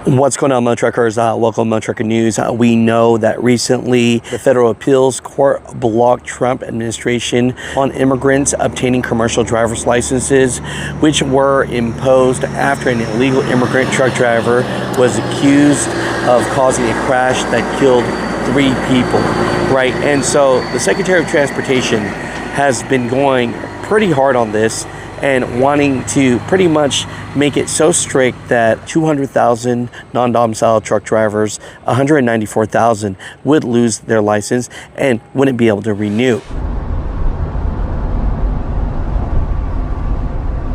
What's going on, Mud Truckers? Welcome to Mud Trucker News. We know that recently the Federal Appeals Court blocked Trump administration on immigrants obtaining commercial driver's licenses, which were imposed after an illegal immigrant truck driver was accused of causing a crash that killed 3 people, right? And so the Secretary of Transportation has been going pretty hard on this and wanting to pretty much make it so strict that 200,000 non-domiciled truck drivers, 194,000 would lose their license and wouldn't be able to renew.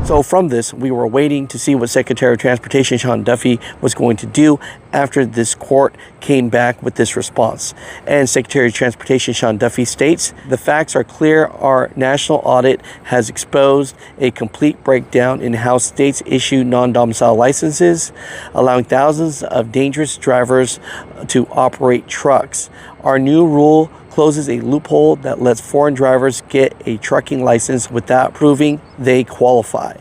So from this, we were waiting to see what Secretary of Transportation Sean Duffy was going to do after this court came back with this response. And Secretary of Transportation Sean Duffy states, "The facts are clear. Our national audit has exposed a complete breakdown in how states issue non-domicile licenses, allowing thousands of dangerous drivers to operate trucks. Our new rule closes a loophole that lets foreign drivers get a trucking license without proving they qualify.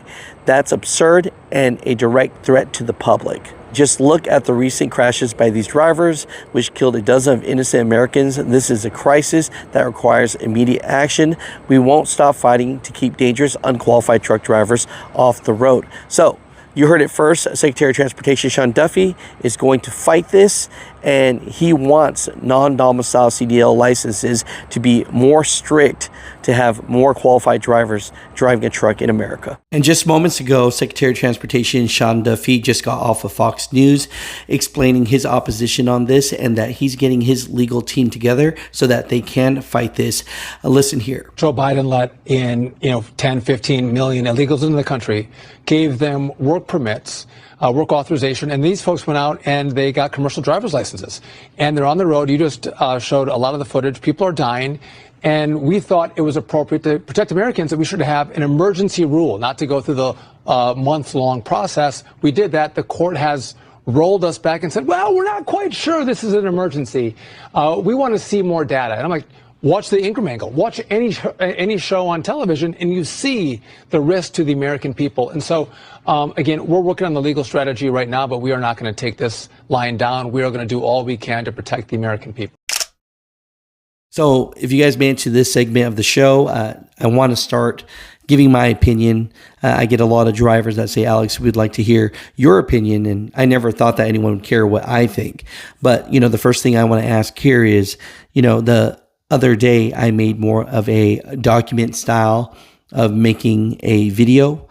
That's absurd and a direct threat to the public. Just look at the recent crashes by these drivers, which killed a dozen of innocent Americans. This is a crisis that requires immediate action. We won't stop fighting to keep dangerous, unqualified truck drivers off the road." So you heard it first. Secretary of Transportation Sean Duffy is going to fight this, and he wants non-domicile CDL licenses to be more strict, to have more qualified drivers driving a truck in America. And just moments ago, Secretary of Transportation Sean Duffy just got off of Fox News explaining his opposition on this and that he's getting his legal team together so that they can fight this. Listen here. Joe Biden let in 10, 15 million illegals into the country, gave them work permits, work authorization, and these folks went out and they got commercial driver's licenses. And they're on the road. You just showed a lot of the footage. People are dying. And we thought it was appropriate to protect Americans that we should have an emergency rule, not to go through the month-long process. We did that. The court has rolled us back and said, well, we're not quite sure this is an emergency. We want to see more data. And I'm like, watch the Ingram angle. Watch any show on television, and you see the risk to the American people. And so, again, we're working on the legal strategy right now, but we are not going to take this lying down. We are going to do all we can to protect the American people. So if you guys made it to this segment of the show, I want to start giving my opinion. I get a lot of drivers that say, Alex, we'd like to hear your opinion. And I never thought that anyone would care what I think. But, the first thing I want to ask here is, the other day I made more of a document style of making a video.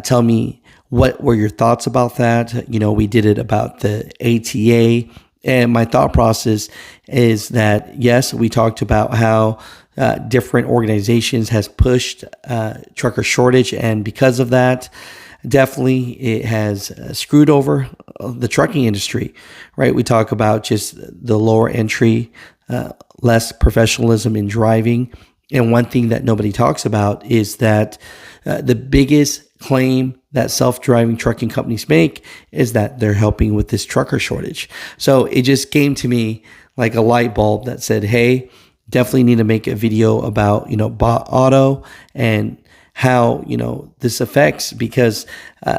Tell me, what were your thoughts about that? We did it about the ATA. And my thought process is that, yes, we talked about how different organizations has pushed trucker shortage. And because of that, definitely it has screwed over the trucking industry, right? We talk about just the lower entry, less professionalism in driving. And one thing that nobody talks about is that the biggest claim that self-driving trucking companies make is that they're helping with this trucker shortage. So it just came to me like a light bulb that said, hey, definitely need to make a video about, bot auto and how, this affects, because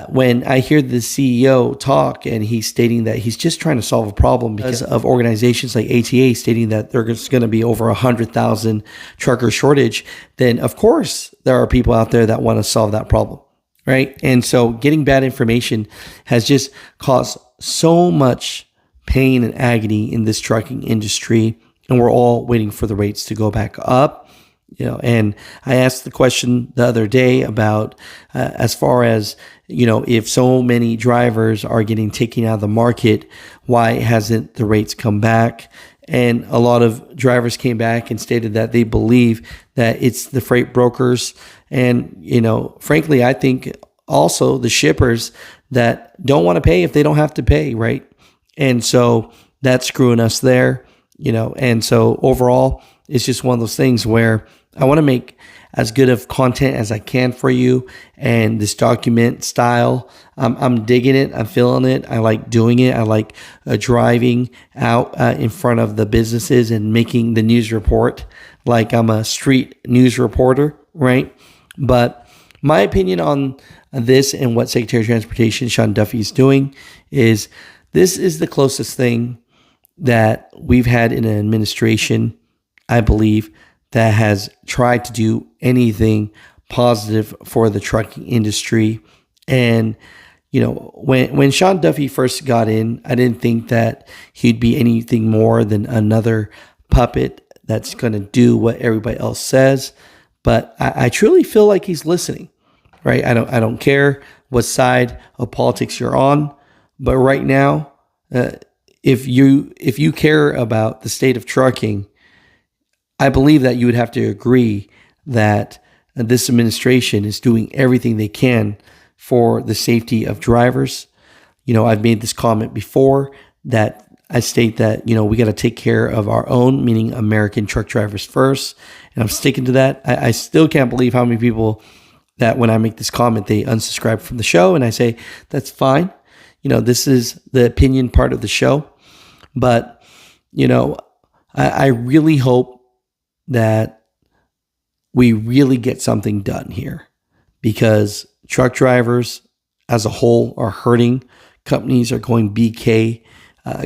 when I hear the CEO talk and he's stating that he's just trying to solve a problem because of organizations like ATA stating that there's going to be over 100,000 trucker shortage, then of course there are people out there that want to solve that problem, right? And so getting bad information has just caused so much pain and agony in this trucking industry, and we're all waiting for the rates to go back up. And I asked the question the other day about as far as, if so many drivers are getting taken out of the market, why hasn't the rates come back? And a lot of drivers came back and stated that they believe that it's the freight brokers. And, frankly, I think also the shippers that don't want to pay if they don't have to pay, right? And so that's screwing us there, and so overall, it's just one of those things where I want to make as good of content as I can for you. And this document style, I'm digging it. I'm feeling it. I like doing it. I like driving out in front of the businesses and making the news report like I'm a street news reporter, right? But my opinion on this and what Secretary of Transportation Sean Duffy is doing is This is the closest thing that we've had in an administration, I believe, that has tried to do anything positive for the trucking industry. And when Sean Duffy first got in, I didn't think that he'd be anything more than another puppet that's going to do what everybody else says. But I truly feel like he's listening, right? I don't care what side of politics you're on, but right now, if you care about the state of trucking, I believe that you would have to agree that this administration is doing everything they can for the safety of drivers. I've made this comment before that I state that, we got to take care of our own, meaning American truck drivers first. And I'm sticking to that. I still can't believe how many people that when I make this comment, they unsubscribe from the show. And I say, that's fine. This is the opinion part of the show. But, I really hope that we really get something done here, because truck drivers as a whole are hurting. Companies are going BK.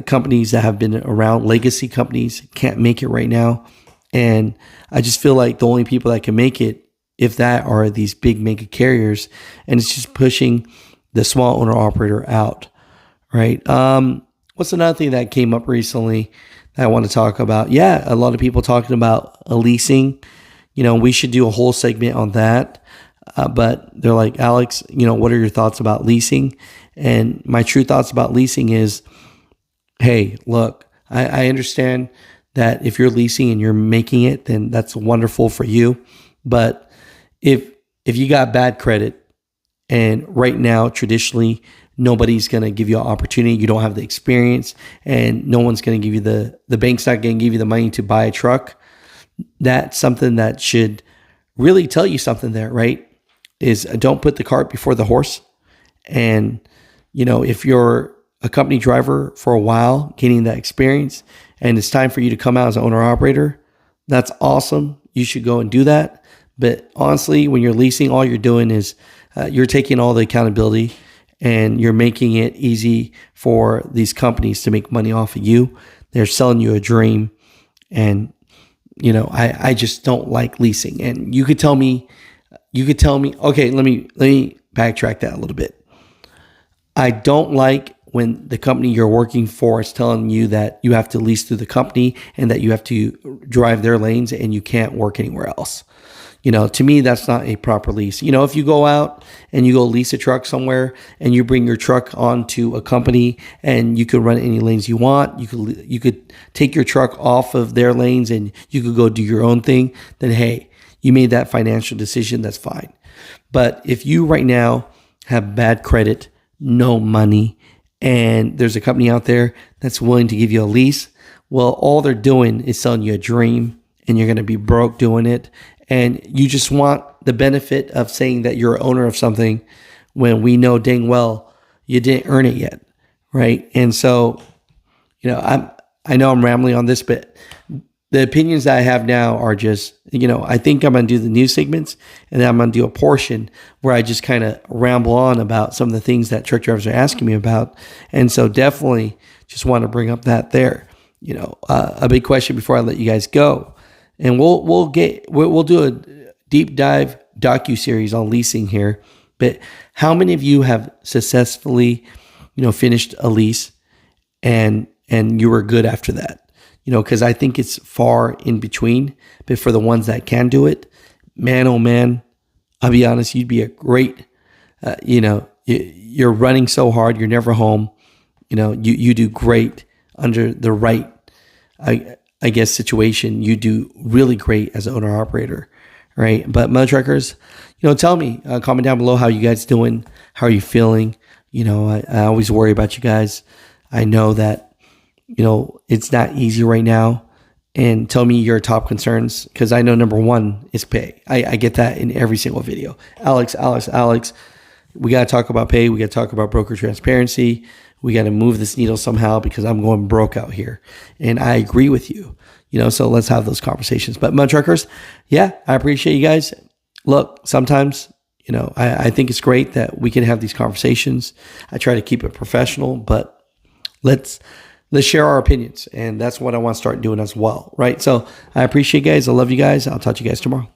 Companies that have been around, legacy companies, can't make it right now. And I just feel like the only people that can make it, if that, are these big mega carriers. And it's just pushing the small owner operator out, right? What's another thing that came up recently that I want to talk about? Yeah, a lot of people talking about leasing. We should do a whole segment on that. But they're like, Alex, what are your thoughts about leasing? And my true thoughts about leasing is, hey, look, I understand that if you're leasing and you're making it, then that's wonderful for you. But if you got bad credit, and right now, traditionally, nobody's going to give you an opportunity. You don't have the experience, and no one's going to give you the bank's not going to give you the money to buy a truck. That's something that should really tell you something there, right? Is don't put the cart before the horse. And, if you're a company driver for a while, gaining that experience, and it's time for you to come out as an owner operator, that's awesome. You should go and do that. But honestly, when you're leasing, all you're doing is you're taking all the accountability and you're making it easy for these companies to make money off of you. They're selling you a dream. And, I just don't like leasing. And you could tell me, okay, let me backtrack that a little bit. I don't like when the company you're working for is telling you that you have to lease through the company and that you have to drive their lanes and you can't work anywhere else. To me, that's not a proper lease. If you go out and you go lease a truck somewhere and you bring your truck onto a company and you could run any lanes you want, you could take your truck off of their lanes and you could go do your own thing, then hey, you made that financial decision, that's fine. But if you right now have bad credit, no money, and there's a company out there that's willing to give you a lease, well, all they're doing is selling you a dream, and you're going to be broke doing it. And you just want the benefit of saying that you're an owner of something when we know dang well you didn't earn it yet, right? And so, I know I'm rambling on this, but the opinions that I have now are just, I think I'm going to do the news segments, and then I'm going to do a portion where I just kind of ramble on about some of the things that truck drivers are asking me about. And so definitely just want to bring up that there. A big question before I let you guys go. And we'll do a deep dive docu-series on leasing here. But how many of you have successfully, finished a lease and you were good after that? Because I think it's far in between. But for the ones that can do it, man, oh man, I'll be honest, you'd be a great, you're running so hard, you're never home. You do great under the right, I guess, situation. You do really great as an owner operator, right? But Mud Truckers, tell me, comment down below how you guys doing, how are you feeling? I always worry about you guys. I know that it's not easy right now. And tell me your top concerns, because I know number one is pay. I get that in every single video. Alex, we got to talk about pay. We got to talk about broker transparency. We got to move this needle somehow because I'm going broke out here. And I agree with you, so let's have those conversations. But Mud Truckers, yeah, I appreciate you guys. Look, sometimes, I think it's great that we can have these conversations. I try to keep it professional, but let's share our opinions. And that's what I want to start doing as well. Right. So I appreciate you guys. I love you guys. I'll talk to you guys tomorrow.